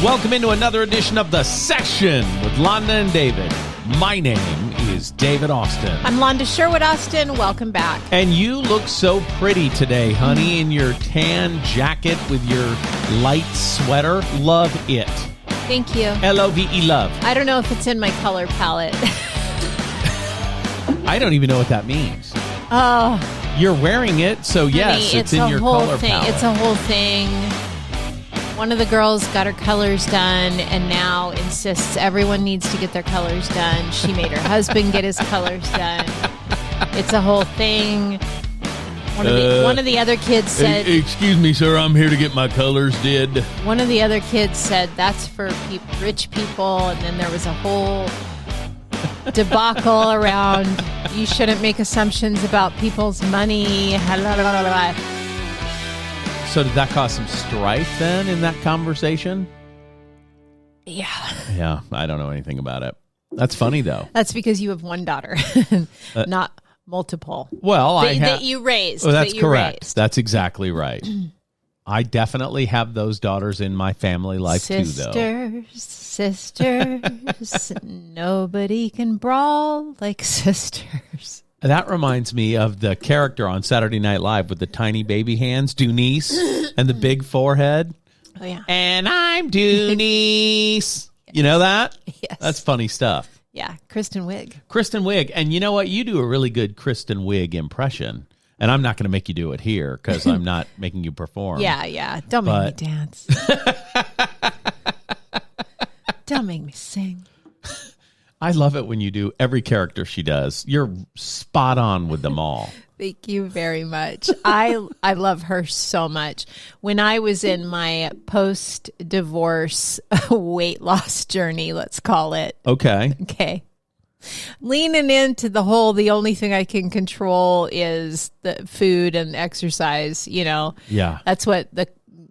Welcome into another edition of The Session with Londa and David. My name is David Austin. I'm Londa Sherwood-Austin. Welcome back. And you look so pretty today, honey, in your tan jacket with your light sweater. Love it. Thank you. L-O-V-E, love. I don't know if it's in my color palette. I don't even know what that means. Oh. You're wearing it, so yes, honey, it's in your color palette. It's a whole thing. One of the girls got her colors done and now insists everyone needs to get their colors done. She made her husband get his colors done. It's a whole thing. One of the other kids said... Excuse me, sir, I'm here to get my colors did. One of the other kids said, that's for rich people. And then there was a whole debacle around, you shouldn't make assumptions about people's money. So did that cause some strife then in that conversation? Yeah. Yeah, I don't know anything about it. That's funny, though. That's because you have one daughter, not multiple. Well, that you raised. Oh, that's correct. Raised. That's exactly right. I definitely have those daughters in my family life too, though. Sisters, nobody can brawl like sisters. That reminds me of the character on Saturday Night Live with the tiny baby hands, Dunice, and the big forehead. Oh, yeah. And I'm Dunice. Yes. You know that? Yes. That's funny stuff. Yeah, Kristen Wiig. Kristen Wiig. And you know what? You do a really good Kristen Wiig impression. And I'm not going to make you do it here because I'm not making you perform. Yeah. Don't make me dance. Don't make me sing. I love it when you do every character she does. You're spot on with them all. Thank you very much. I love her so much. When I was in my post-divorce weight loss journey, let's call it. Okay. Leaning into the only thing I can control is the food and exercise, you know. Yeah. That's what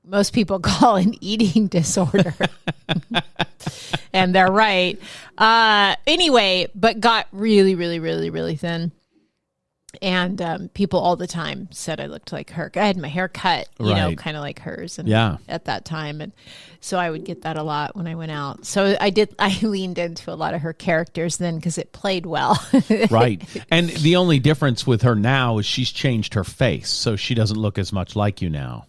most people call an eating disorder. And they're right. Anyway, but got really, really, really, really thin. And people all the time said I looked like her. I had my hair cut, you know, kind of like hers. And at that time. And so I would get that a lot when I went out. So I leaned into a lot of her characters then because it played well. Right. And the only difference with her now is she's changed her face. So she doesn't look as much like you now.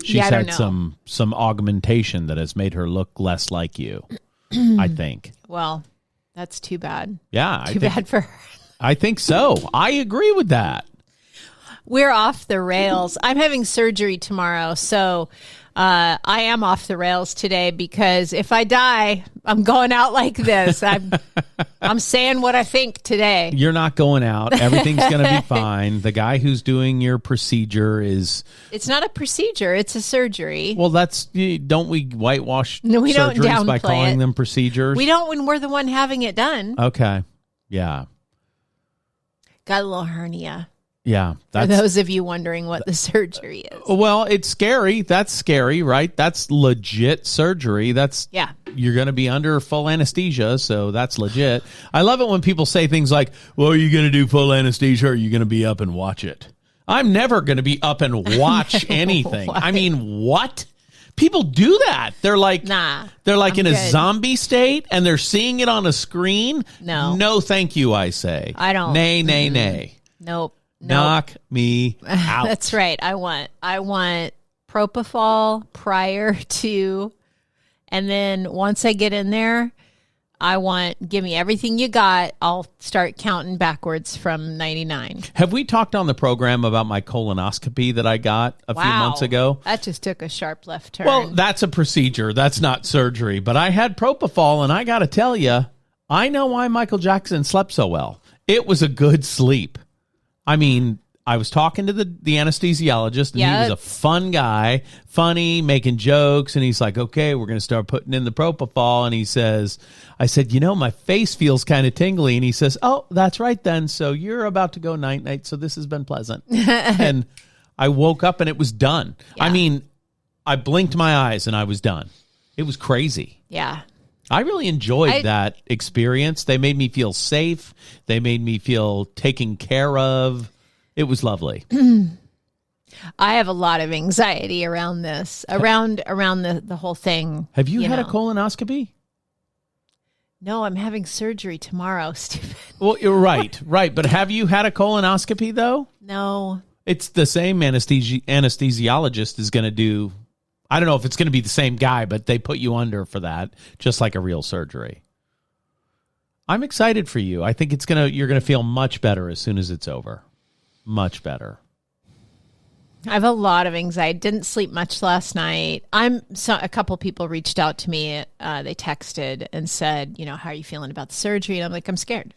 She's had some augmentation that has made her look less like you, I think. Well, that's too bad. Yeah. Too bad for her. I think so. I agree with that. We're off the rails. I'm having surgery tomorrow, so I am off the rails today because if I die, I'm going out like this. I'm saying what I think today. You're not going out. Everything's going to be fine. The guy who's doing your procedure is... It's not a procedure. It's a surgery. Well, don't we whitewash we don't surgeries by downplay calling it. them procedures? We don't when we're the one having it done. Okay. Yeah. Got a little hernia. Yeah. For those of you wondering what the surgery is. Well, it's scary. That's scary, right? That's legit surgery. You're going to be under full anesthesia, so that's legit. I love it when people say things like, well, are you going to do full anesthesia or are you going to be up and watch it? I'm never going to be up and watch anything. I mean, what? People do that. They're like, They're like in a zombie state and they're seeing it on a screen. No, thank you, I say. I don't. Nay. Nope. Knock me out. That's right. I want propofol prior to, and then once I get in there, give me everything you got. I'll start counting backwards from 99. Have we talked on the program about my colonoscopy that I got a few months ago? That just took a sharp left turn. Well, that's a procedure. That's not surgery. But I had propofol, and I got to tell you, I know why Michael Jackson slept so well. It was a good sleep. I mean, I was talking to the anesthesiologist, and he was a fun guy, funny, making jokes, and he's like, okay, we're going to start putting in the propofol, and I said, my face feels kind of tingly, and he says, oh, that's right then, so you're about to go night-night, so this has been pleasant. And I woke up, and it was done. Yeah. I mean, I blinked my eyes, and I was done. It was crazy. Yeah. I really enjoyed that experience. They made me feel safe. They made me feel taken care of. It was lovely. I have a lot of anxiety around this, around the whole thing. Have you had a colonoscopy? No, I'm having surgery tomorrow, Stephen. Well, you're right. But have you had a colonoscopy, though? No. It's the same anesthesiologist is going to do. I don't know if it's going to be the same guy, but they put you under for that, just like a real surgery. I'm excited for you. I think you're going to feel much better as soon as it's over. Much better. I have a lot of anxiety. Didn't sleep much last night. A couple people reached out to me. They texted and said, how are you feeling about the surgery? And I'm like, I'm scared.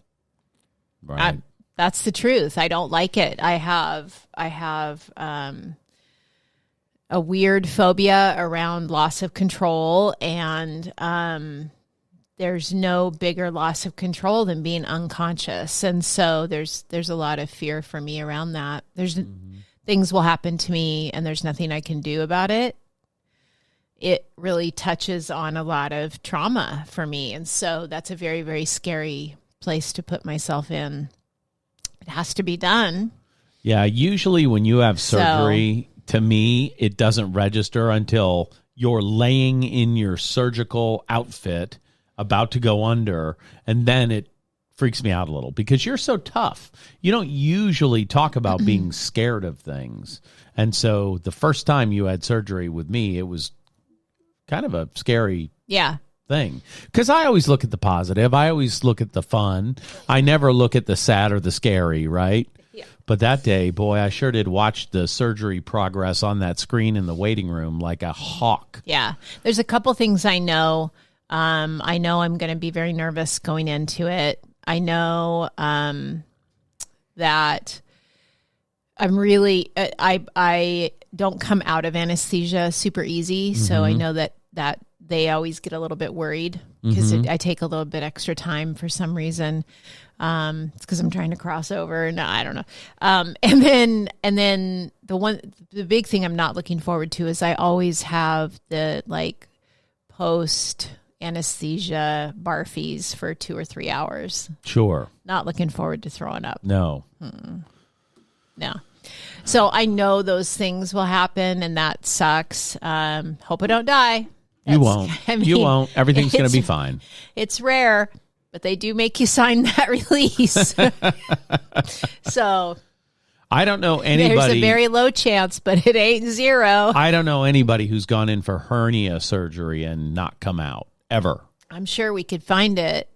Right. That's the truth. I don't like it. I have a weird phobia around loss of control, and there's no bigger loss of control than being unconscious. And so there's a lot of fear for me around that. There's things will happen to me and there's nothing I can do about it. It really touches on a lot of trauma for me. And so that's a very, very scary place to put myself in. It has to be done. Yeah, usually when you have surgery, to me, it doesn't register until you're laying in your surgical outfit about to go under, and then it freaks me out a little because you're so tough. You don't usually talk about being scared of things. And so the first time you had surgery with me, it was kind of a scary thing. Because I always look at the positive. I always look at the fun. I never look at the sad or the scary, right? Yeah. But that day, boy, I sure did watch the surgery progress on that screen in the waiting room like a hawk. Yeah. There's a couple things I know. I know I'm going to be very nervous going into it. I know that I'm really, I don't come out of anesthesia super easy. So I know that they always get a little bit worried because I take a little bit extra time for some reason. It's because I'm trying to cross over. No, I don't know. And then the big thing I'm not looking forward to is I always have the post anesthesia barfies for 2 or 3 hours. Sure. Not looking forward to throwing up. No. No. So I know those things will happen and that sucks. Hope I don't die. You won't. You won't. Everything's going to be fine. It's rare, but they do make you sign that release. So I don't know anybody. There's a very low chance, but it ain't zero. I don't know anybody who's gone in for hernia surgery and not come out. Ever. I'm sure we could find it.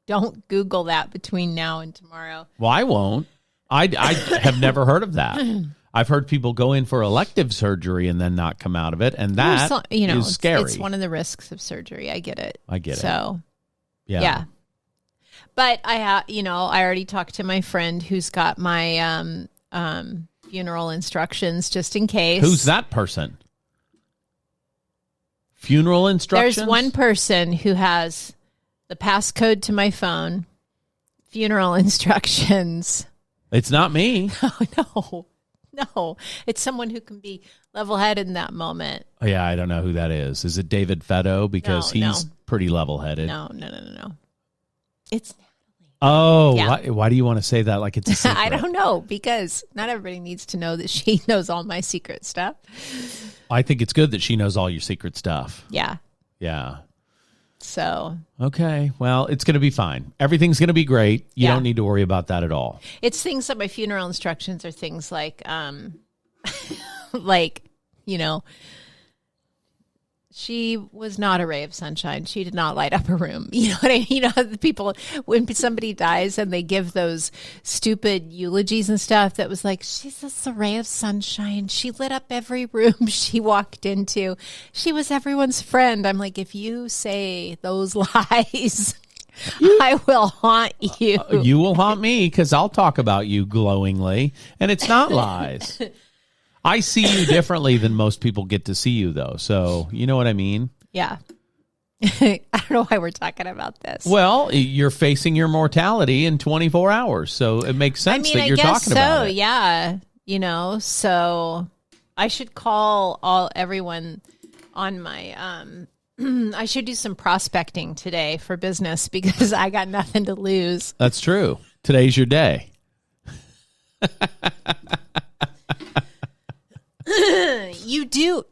Don't Google that between now and tomorrow. Well, I won't. I have never heard of that. I've heard people go in for elective surgery and then not come out of it, and that is scary. It's one of the risks of surgery. I get it. So, yeah. But I already talked to my friend who's got my funeral instructions just in case. Who's that person? Funeral instructions? There's one person who has the passcode to my phone, funeral instructions. It's not me. No. It's someone who can be level-headed in that moment. Oh, yeah, I don't know who that is. Is it David Fetto? Because he's pretty level-headed. No. It's Natalie. Oh, yeah. Why do you want to say that like it's a secret? I don't know, because not everybody needs to know that she knows all my secret stuff. I think it's good that she knows all your secret stuff. Yeah. Yeah. So. Okay. Well, it's going to be fine. Everything's going to be great. You don't need to worry about that at all. It's things that my funeral instructions are things like, she was not a ray of sunshine. She did not light up a room. You know what I mean? You know, the people, when somebody dies and they give those stupid eulogies and stuff that was like, she's just a ray of sunshine. She lit up every room she walked into. She was everyone's friend. I'm like, if you say those lies, I will haunt you. You will haunt me because I'll talk about you glowingly, and it's not lies. I see you differently than most people get to see you, though. So you know what I mean? Yeah. I don't know why we're talking about this. Well, you're facing your mortality in 24 hours. So it makes sense that you're talking about it. Yeah. So I should call everyone on my, I should do some prospecting today for business because I got nothing to lose. That's true. Today's your day. You do.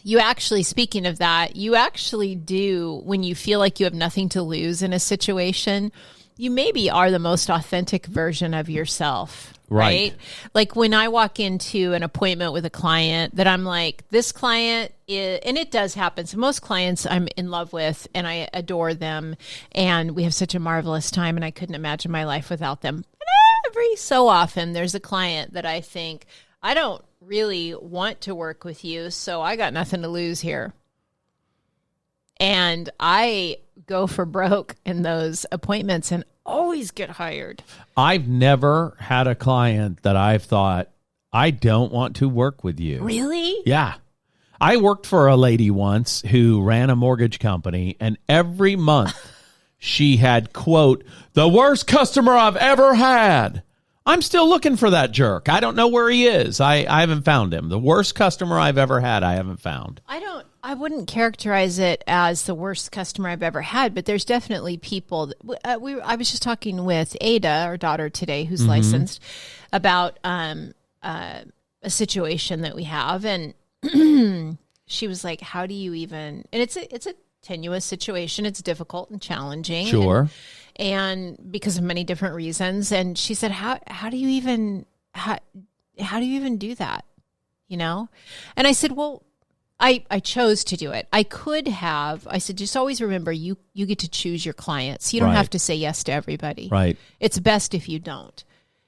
You actually, speaking of that, you actually do, when you feel like you have nothing to lose in a situation, you maybe are the most authentic version of yourself. Right? Like when I walk into an appointment with a client that I'm like, this client is, and it does happen. So most clients I'm in love with and I adore them and we have such a marvelous time and I couldn't imagine my life without them. But every so often there's a client that I think, I don't really want to work with you, so I got nothing to lose here. And I go for broke in those appointments and always get hired. I've never had a client that I've thought, I don't want to work with you. Really? Yeah. I worked for a lady once who ran a mortgage company, and every month she had, quote, the worst customer I've ever had. I'm still looking for that jerk. I don't know where he is. I haven't found him. The worst customer I've ever had, I haven't found. I wouldn't characterize it as the worst customer I've ever had, but there's definitely people. I was just talking with Ada, our daughter today, who's licensed, about a situation that we have, and she was like, "How do you even?" And it's a tenuous situation. It's difficult and challenging. Sure. And because of many different reasons. And she said, how do you even do that? You know? And I said, well, I chose to do it. I said, just always remember you get to choose your clients. You don't have to say yes to everybody. Right. It's best if you don't,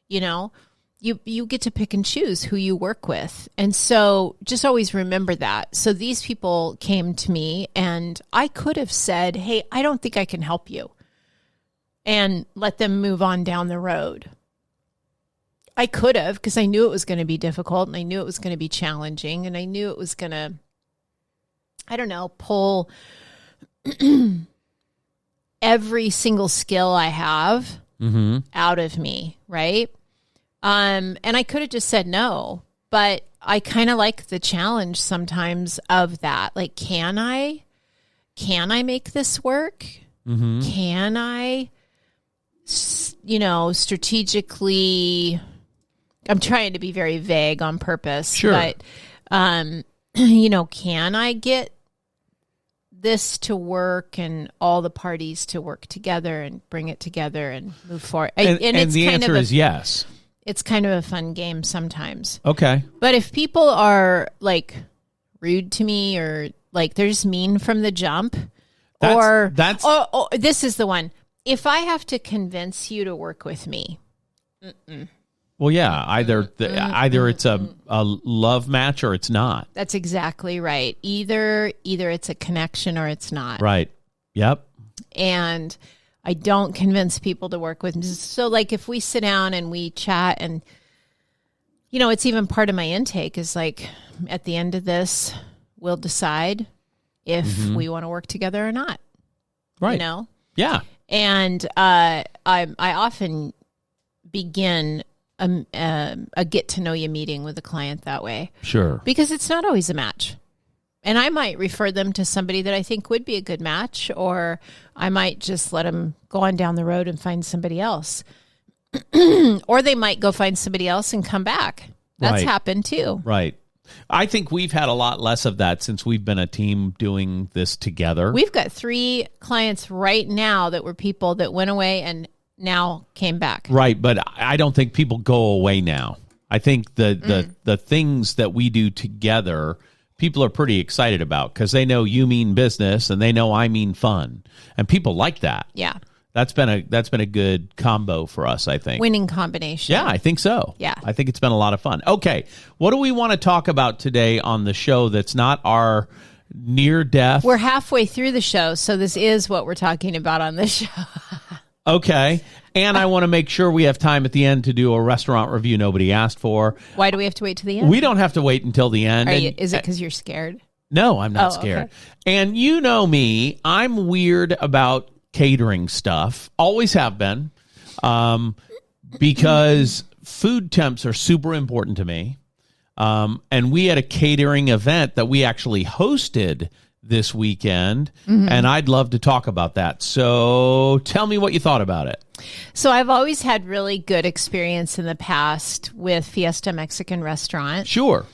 you know? You get to pick and choose who you work with. And so just always remember that. So these people came to me and I could have said, hey, I don't think I can help you, and let them move on down the road. I could have, because I knew it was going to be difficult and I knew it was going to be challenging and I knew it was going to, I don't know, pull every single skill I have out of me, right? And I could have just said no, but I kind of like the challenge sometimes of that. Like, can I make this work? Can I, strategically, I'm trying to be very vague on purpose, but, can I get this to work and all the parties to work together and bring it together and move forward? And the answer is yes. It's kind of a fun game sometimes. Okay. But if people are like rude to me or like they're just mean from the jump, this is the one. If I have to convince you to work with me. Well, yeah, either it's a love match or it's not. That's exactly right. Either it's a connection or it's not. Right. Yep. And I don't convince people to work with me. So like if we sit down and we chat and, it's even part of my intake is like at the end of this, we'll decide if we want to work together or not. Right. Yeah. And I often begin a get to know you meeting with a client that way. Sure. Because it's not always a match. And I might refer them to somebody that I think would be a good match, or I might just let them go on down the road and find somebody else. Or they might go find somebody else and come back. That's happened too. Right. I think we've had a lot less of that since we've been a team doing this together. We've got 3 clients right now that were people that went away and now came back. Right, but I don't think people go away now. I think the things that we do together, people are pretty excited about because they know you mean business and they know I mean fun, and people like that. Yeah. That's been a good combo for us, I think. Winning combination. Yeah, I think so. Yeah. I think it's been a lot of fun. Okay, what do we want to talk about today on the show that's not our near death? We're halfway through the show, so this is what we're talking about on this show. Okay, and I want to make sure we have time at the end to do a restaurant review nobody asked for. Why do we have to wait to the end? We don't have to wait until the end. Is it because you're scared? No, I'm not scared. Okay. And you know me, I'm weird about catering stuff. Always have been. Because food temps are super important to me. And we had a catering event that we actually hosted this weekend, and I'd love to talk about that. So tell me what you thought about it. So I've always had really good experience in the past with Fiesta Mexican Restaurant. Sure.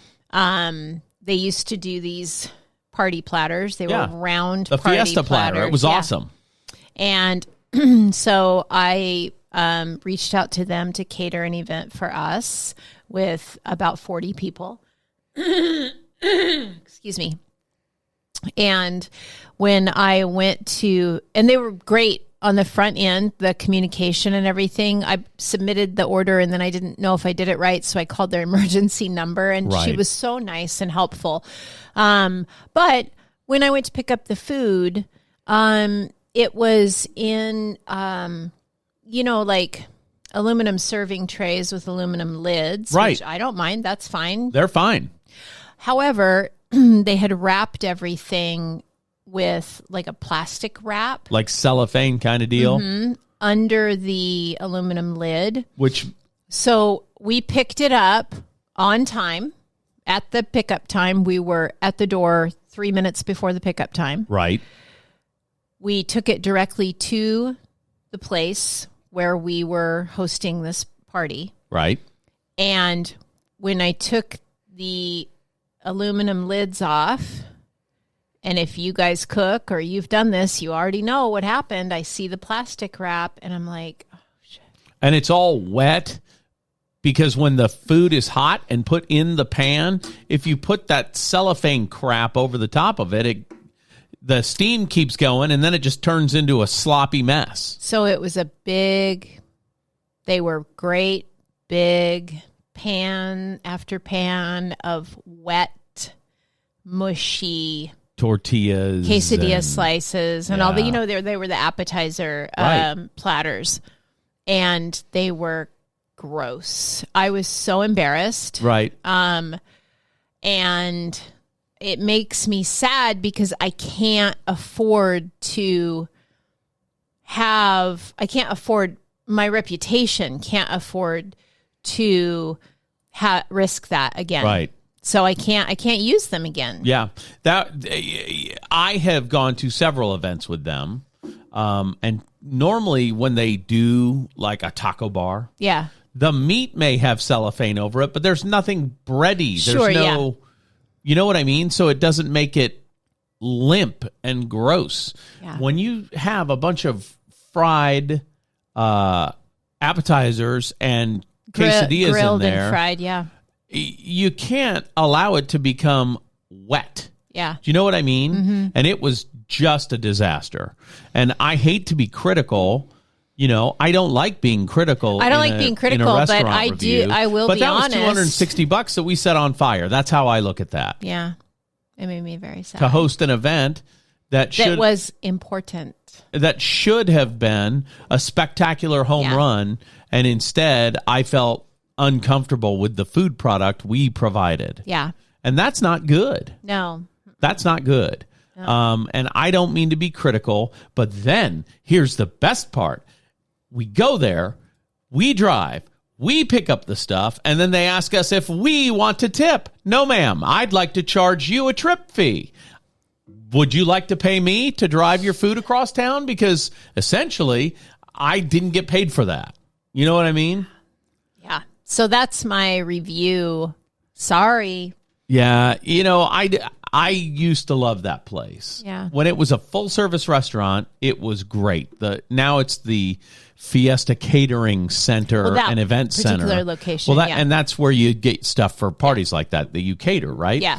they used to do these party platters. They were round the party Fiesta platter. It was awesome. And so I reached out to them to cater an event for us with about 40 people. Excuse me. And when I went to, and they were great on the front end, the communication and everything. I submitted the order and then I didn't know if I did it right. So I called their emergency number and she was so nice and helpful. But when I went to pick up the food, it was in, like aluminum serving trays with aluminum lids, which I don't mind. That's fine. They're fine. However, they had wrapped everything with like a plastic wrap. Like cellophane kind of deal. Under the aluminum lid. So we picked it up on time. At the pickup time, we were at the door 3 minutes before the pickup time. Right. We took it directly to the place where we were hosting this party. Right. And when I took the aluminum lids off, and if you guys cook or you've done this, you already know what happened. I see the plastic wrap and I'm like, oh, shit. And it's all wet because when the food is hot and put in the pan, if you put that cellophane crap over the top of it, the steam keeps going and then it just turns into a sloppy mess. So it was they were great, big pan after pan of wet, mushy tortillas, quesadilla slices, and all the, they were the appetizer platters, and they were gross. I was so embarrassed. Right. And it makes me sad because I can't afford my reputation can't afford to risk that again. Right. So I can't use them again. Yeah, I have gone to several events with them, and normally when they do like a taco bar, the meat may have cellophane over it, but there's nothing bready. There's you know what I mean? So it doesn't make it limp and gross. Yeah. When you have a bunch of fried appetizers and quesadillas grilled in there, and fried, you can't allow it to become wet. Yeah. Do you know what I mean? And it was just a disaster. And I hate to be critical. I don't like being critical. I don't like being critical, but I review. do. I will be honest. But that was $260 that we set on fire. That's how I look at that. Yeah. It made me very sad. To host an event that was important. That should have been a spectacular home run. And instead, I felt uncomfortable with the food product we provided. Yeah. And that's not good. No. That's not good. No. And I don't mean to be critical, but then here's the best part. We go there, we drive, we pick up the stuff, and then they ask us if we want to tip. No, ma'am. I'd like to charge you a trip fee. Would you like to pay me to drive your food across town? Because essentially, I didn't get paid for that. You know what I mean? Yeah. So that's my review. Sorry. Yeah. I used to love that place. Yeah. When it was a full service restaurant, it was great. Now it's the Fiesta Catering Center and Event Center. Particular location. And that's where you get stuff for parties like that you cater, right? Yeah.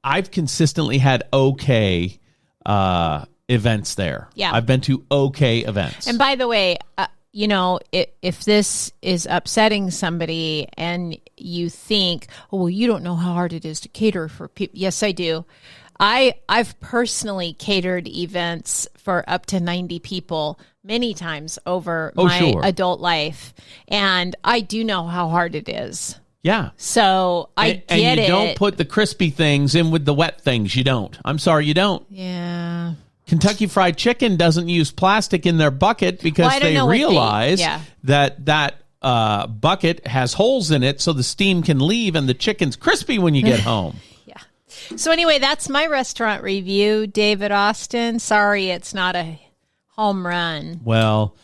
I've consistently had okay events there. Yeah. I've been to okay events. And by the way, if this is upsetting somebody and you think, oh, well, you don't know how hard it is to cater for people. Yes, I do. I've personally catered events for up to 90 people many times over my adult life. And I do know how hard it is. Yeah. So I get it. And you don't put the crispy things in with the wet things. You don't. I'm sorry, you don't. Yeah. Kentucky Fried Chicken doesn't use plastic in their bucket because they realize that bucket has holes in it so the steam can leave and the chicken's crispy when you get home. Yeah. So anyway, that's my restaurant review, David Austin. Sorry, it's not a home run. Well,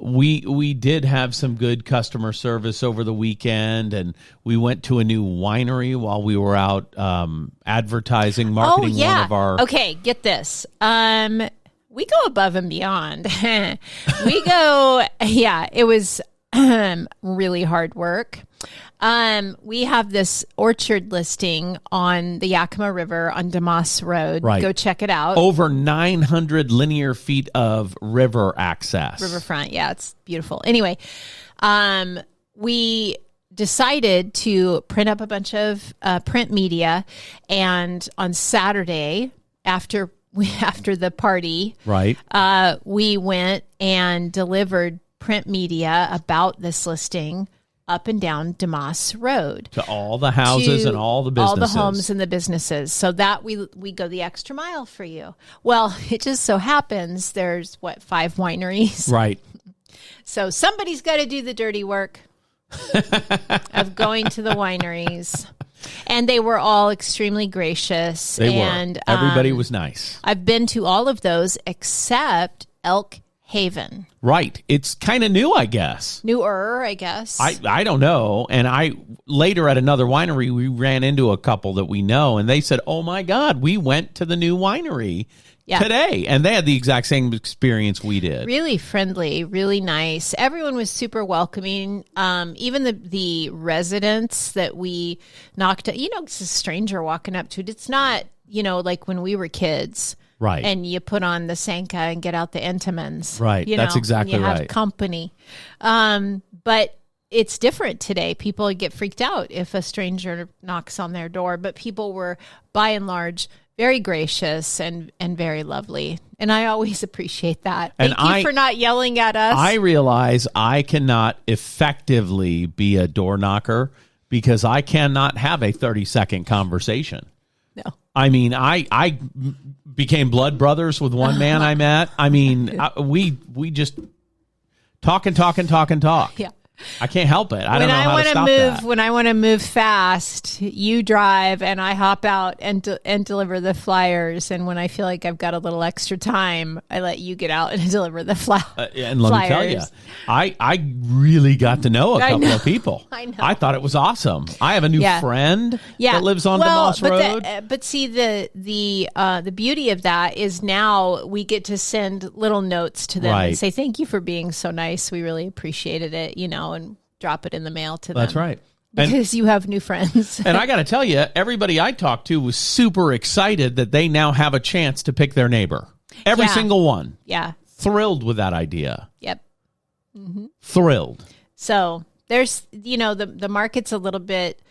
we did have some good customer service over the weekend, and we went to a new winery while we were out advertising, marketing one of our. Okay, get this. We go above and beyond. We go, it was really hard work. We have this orchard listing on the Yakima River on Damas Road. Right. Go check it out. Over 900 linear feet of river access. Riverfront. Yeah, it's beautiful. Anyway, we decided to print up a bunch of print media, and on Saturday after the party, right, we went and delivered print media about this listing up and down Damas Road to all the houses and all the businesses, all the homes and the businesses, so that we go the extra mile for you. Well, it just so happens there's 5 wineries, right? So somebody's got to do the dirty work of going to the wineries. And they were all extremely gracious. They and, were. Everybody was nice. I've been to all of those except Elk Haven. Right. It's kind of new, I guess. Newer, I guess. I don't know. And later at another winery, we ran into a couple that we know, and they said, "Oh my God, we went to the new winery today." And they had the exact same experience we did. Really friendly, really nice. Everyone was super welcoming. Even the residents that we knocked at, it's a stranger walking up to it. It's not, like when we were kids. Right. And you put on the Sanka and get out the Entenmann's. Right. That's exactly and you right. have company. But it's different today. People get freaked out if a stranger knocks on their door. But people were, by and large, very gracious and very lovely. And I always appreciate that. Thank you for not yelling at us. I realize I cannot effectively be a door knocker because I cannot have a 30-second conversation. No. I mean, I became blood brothers with one man I met. I mean, we just talk and talk and talk and talk. Yeah. I can't help it. I don't know how to stop that. When I want to move fast, you drive and I hop out and deliver the flyers. And when I feel like I've got a little extra time, I let you get out and deliver the flyers. And let me tell you, I really got to know a couple of people. I know. I thought it was awesome. I have a new friend that lives on Damas Road. But see, the beauty of that is now we get to send little notes to them and say, thank you for being so nice. We really appreciated it, and drop it in the mail to them. That's right. Because you have new friends. And I got to tell you, everybody I talked to was super excited that they now have a chance to pick their neighbor. Every single one. Yeah. Thrilled with that idea. Yep. Mm-hmm. Thrilled. So there's, the market's a little bit,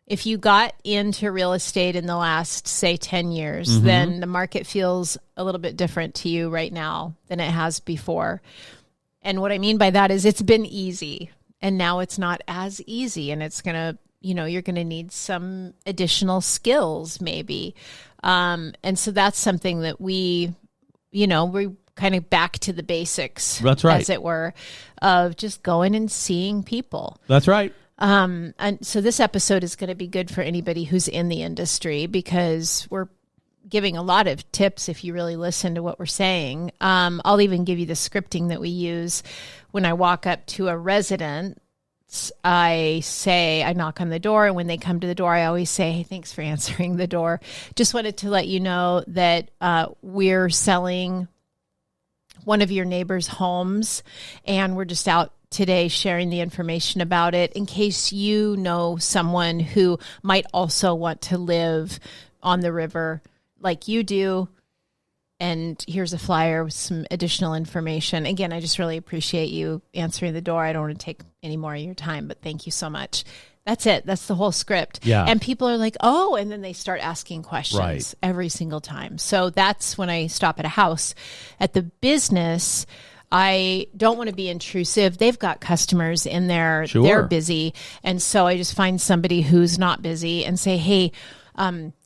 if you got into real estate in the last, say, 10 years, then the market feels a little bit different to you right now than it has before. And what I mean by that is it's been easy, and now it's not as easy, and it's going to, you're going to need some additional skills maybe. And so that's something that we're kind of back to the basics. That's right. As it were, of just going and seeing people. That's right. And so this episode is going to be good for anybody who's in the industry because we're giving a lot of tips if you really listen to what we're saying. I'll even give you the scripting that we use when I walk up to a resident. I knock on the door, and when they come to the door, I always say, "Hey, thanks for answering the door. Just wanted to let you know that we're selling one of your neighbors' homes, and we're just out today sharing the information about it in case you know someone who might also want to live on the river like you do. And here's a flyer with some additional information." Again, I just really appreciate you answering the door. I don't want to take any more of your time, but thank you so much. That's it. That's the whole script. Yeah. And people are like, "Oh," and then they start asking questions every single time. So that's when I stop at a house. At the business, I don't want to be intrusive. They've got customers in there. Sure. They're busy. And so I just find somebody who's not busy and say, "Hey,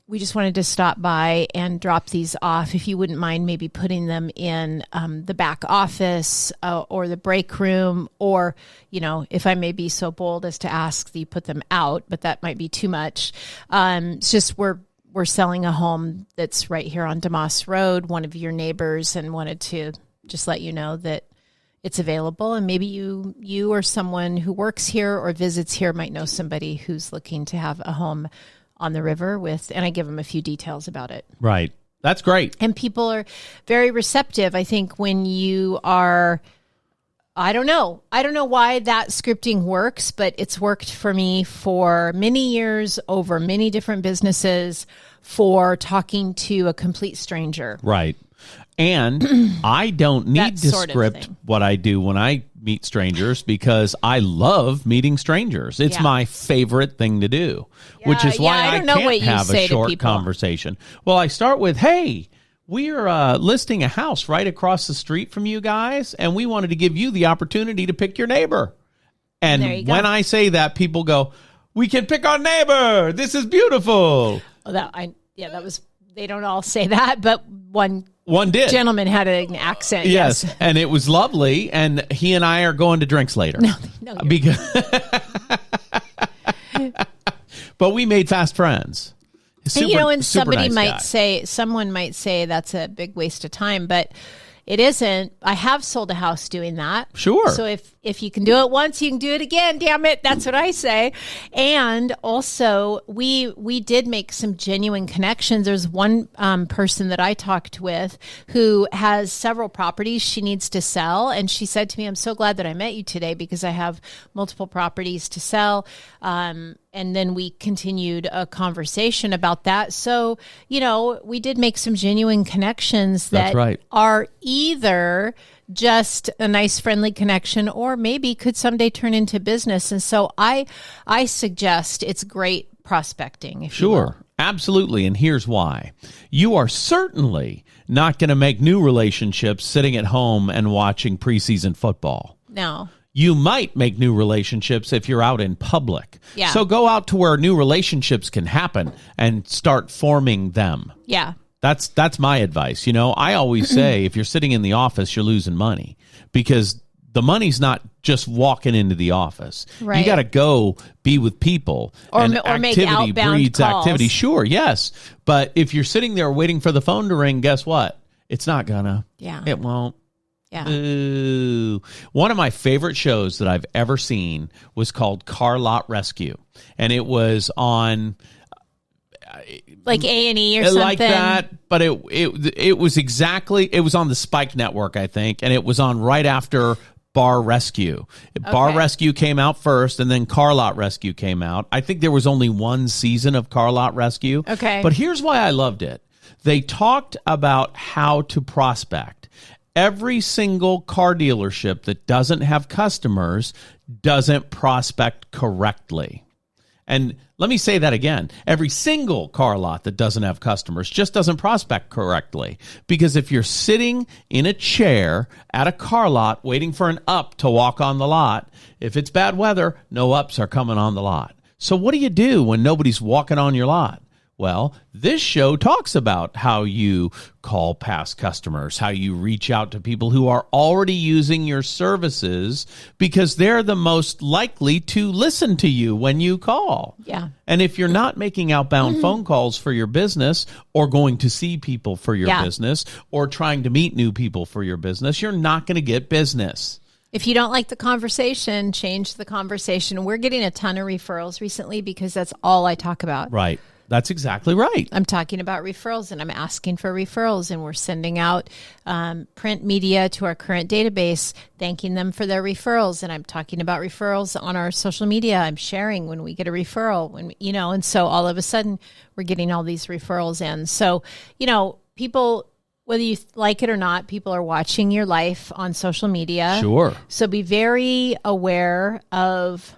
we just wanted to stop by and drop these off. If you wouldn't mind maybe putting them in the back office or the break room, or, if I may be so bold as to ask that you put them out, but that might be too much." It's just we're selling a home that's right here on Damas Road, one of your neighbors, and wanted to just let you know that it's available, and maybe you or someone who works here or visits here might know somebody who's looking to have a home on the river and I give them a few details about it. Right. That's great. And people are very receptive. I think when you are, I don't know why that scripting works, but it's worked for me for many years over many different businesses for talking to a complete stranger. Right. And I don't need to script what I do when I meet strangers because I love meeting strangers. It's my favorite thing to do, which is why I can't have a short conversation. Well, I start with, hey, we're listing a house right across the street from you guys, and we wanted to give you the opportunity to pick your neighbor. And when I say that, people go, we can pick our neighbor. This is beautiful. Oh, that was, they don't all say that, but one did. Gentleman had an accent. Yes, and it was lovely. And he and I are going to drinks later. No, because but we made fast friends. And somebody nice might say, someone might say that's a big waste of time, but it isn't. I have sold a house doing that. Sure. So if you can do it once, you can do it again. Damn it. That's what I say. And also, we did make some genuine connections. There's one person that I talked with who has several properties she needs to sell. And she said to me, I'm so glad that I met you today because I have multiple properties to sell. And then we continued a conversation about that. So, we did make some genuine connections that are either just a nice friendly connection or maybe could someday turn into business. And so I suggest it's great prospecting. If you will. Absolutely. And here's why. You are certainly not going to make new relationships sitting at home and watching preseason football. No. You might make new relationships if you're out in public. Yeah. So go out to where new relationships can happen and start forming them. Yeah. That's my advice. I always say if you're sitting in the office, you're losing money because the money's not just walking into the office. Right. You got to go be with people. Or and make activity outbound breeds calls. activity. Sure, yes. But if you're sitting there waiting for the phone to ring, guess what? It's not gonna. Yeah. It won't. Yeah. Ooh. One of my favorite shows that I've ever seen was called Car Lot Rescue. And it was on like A&E or something like that, but it was on the Spike Network, I think, and it was on right after Bar Rescue. Bar Rescue came out first, and then Car Lot Rescue came out. I think there was only one season of Car Lot Rescue. Okay. But here's why I loved it. They talked about how to prospect. Every single car dealership that doesn't have customers doesn't prospect correctly. And let me say that again. Every single car lot that doesn't have customers just doesn't prospect correctly. Because if you're sitting in a chair at a car lot waiting for an up to walk on the lot, if it's bad weather, no ups are coming on the lot. So what do you do when nobody's walking on your lot? Well, this show talks about how you call past customers, how you reach out to people who are already using your services because they're the most likely to listen to you when you call. Yeah. And if you're not making outbound phone calls for your business or going to see people for your business or trying to meet new people for your business, you're not going to get business. If you don't like the conversation, change the conversation. We're getting a ton of referrals recently because that's all I talk about. Right. That's exactly right. I'm talking about referrals and I'm asking for referrals and we're sending out print media to our current database, thanking them for their referrals. And I'm talking about referrals on our social media. I'm sharing when we get a referral, and so all of a sudden we're getting all these referrals in. So, people, whether you like it or not, people are watching your life on social media. Sure. So be very aware of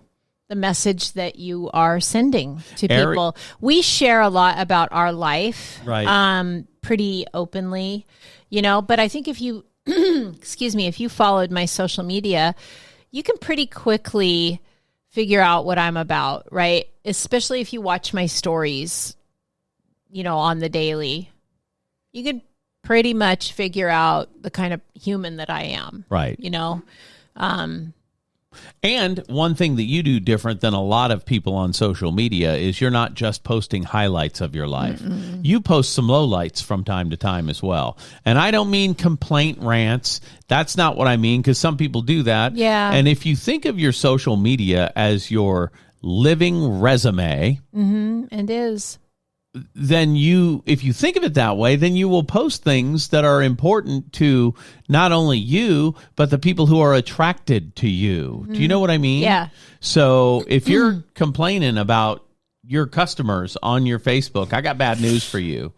the message that you are sending to people. We share a lot about our life, right? Pretty openly, but I think if you, if you followed my social media, you can pretty quickly figure out what I'm about, right? Especially if you watch my stories, on the daily, you could pretty much figure out the kind of human that I am. Right. And one thing that you do different than a lot of people on social media is you're not just posting highlights of your life. You post some lowlights from time to time as well. And I don't mean complaint rants. That's not what I mean, because some people do that. Yeah. And if you think of your social media as your living resume, It is. then if you think of it that way, then you will post things that are important to not only you, but the people who are attracted to you. Do you know what I mean? Yeah. So if you're complaining about your customers on your Facebook, I got bad news for you.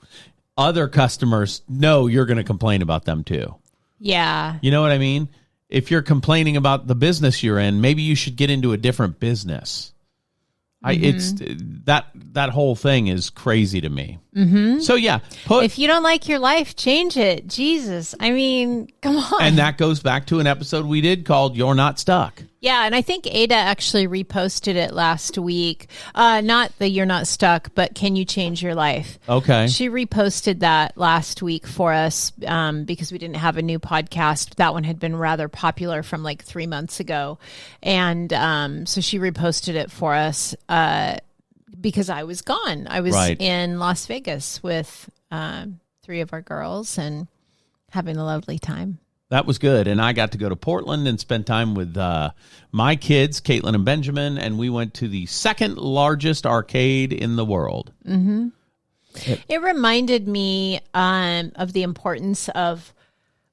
Other customers know you're going to complain about them too. Yeah. You know what I mean? If you're complaining about the business you're in, maybe you should get into a different business. It's that whole thing is crazy to me. So yeah, If you don't like your life, change it. Jesus. I mean, come on. and that goes back to an episode we did called "You're Not Stuck." Yeah, and I think Ada actually reposted it last week. Not the You're Not Stuck, but Can You Change Your Life? Okay. She reposted that last week for us because we didn't have a new podcast. That one had been rather popular from like 3 months ago. And so she reposted it for us because I was gone. I was in Las Vegas with 3 of our girls and having a lovely time. That was good. And I got to go to Portland and spend time with my kids, Caitlin and Benjamin, and we went to the second largest arcade in the world. It reminded me of the importance of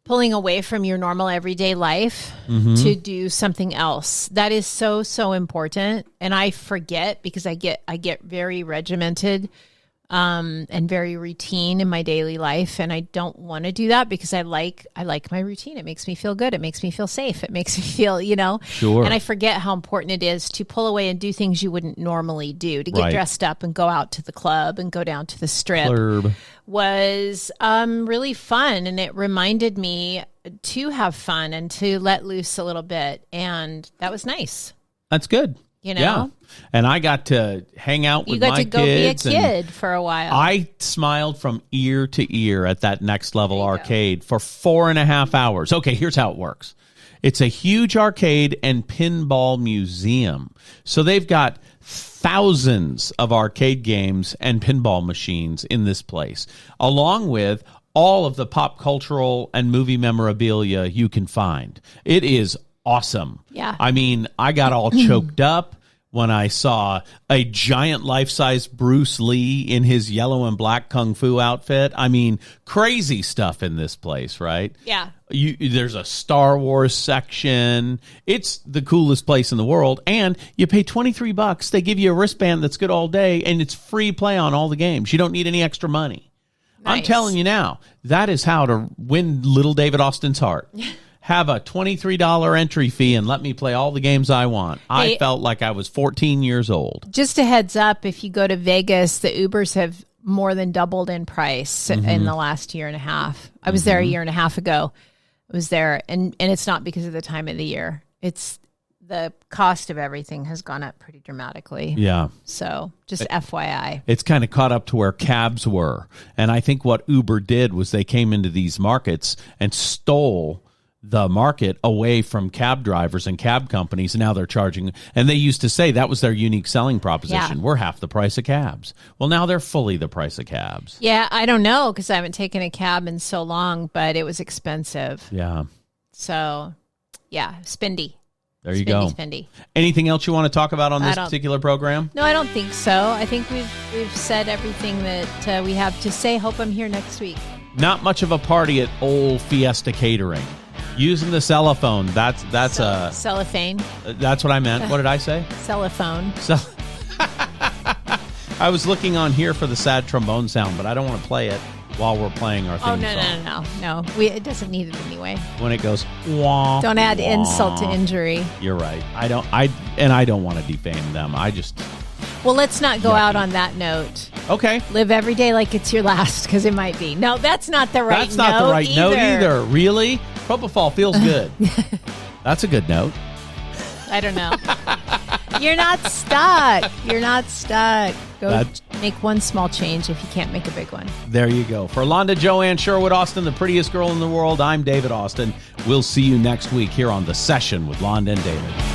pulling away from your normal everyday life to do something else. That is so, so important. And I forget because I get very regimented and very routine in my daily life. And I don't want to do that because I like my routine. It makes me feel good. It makes me feel safe. It makes me feel, Sure. And I forget how important it is to pull away and do things you wouldn't normally do, to get dressed up and go out to the club and go down to the strip was really fun. And it reminded me to have fun and to let loose a little bit. And that was nice. That's good. Yeah. And I got to hang out with my kids. You got to go be a kid for a while. I smiled from ear to ear at that Next Level arcade for 4.5 hours. Okay, here's how it works. It's a huge arcade and pinball museum. So they've got thousands of arcade games and pinball machines in this place, along with all of the pop cultural and movie memorabilia you can find. It is awesome. Yeah. I mean, I got all choked up when I saw a giant life-size Bruce Lee in his yellow and black kung fu outfit. I mean, crazy stuff in this place, right? Yeah. There's a Star Wars section. It's the coolest place in the world. And you pay $23. They give you a wristband that's good all day, and it's free play on all the games. You don't need any extra money. Nice. I'm telling you now, that is how to win little David Austin's heart. Have a $23 entry fee and let me play all the games I want. I felt like I was 14 years old. Just a heads up, if you go to Vegas, the Ubers have more than doubled in price in the last year and a half. I was there a year and a half ago. I was there, and it's not because of the time of the year. It's the cost of everything has gone up pretty dramatically. Yeah. So just FYI. It's kind of caught up to where cabs were. And I think what Uber did was they came into these markets and stole the market away from cab drivers and cab companies. And now they're charging. And they used to say that was their unique selling proposition. Yeah. We're half the price of cabs. Well, now they're fully the price of cabs. Yeah, I don't know because I haven't taken a cab in so long, but it was expensive. Yeah. So, yeah, spendy. There you go. Spendy. Anything else you want to talk about on this particular program? No, I don't think so. I think we've said everything that we have to say. Hope I'm here next week. Not much of a party at old Fiesta Catering. Using the cellophone. That's a cellophane. That's what I meant. What did I say? Cellophone. I was looking on here for the sad trombone sound, but I don't want to play it while we're playing our theme song. No. It doesn't need it anyway. When it goes, wah, don't add wah. Insult to injury. You're right. I don't want to defame them. Well, let's not go out on that note. Okay. Live every day like it's your last, because it might be. No, that's not the right note. That's not the right note either. Really? Propofol feels good. That's a good note. I don't know. You're not stuck. You're not stuck. Go make one small change if you can't make a big one. There you go. For Londa, Joanne, Sherwood Austin, the prettiest girl in the world, I'm David Austin. We'll see you next week here on The Session with Londa and David.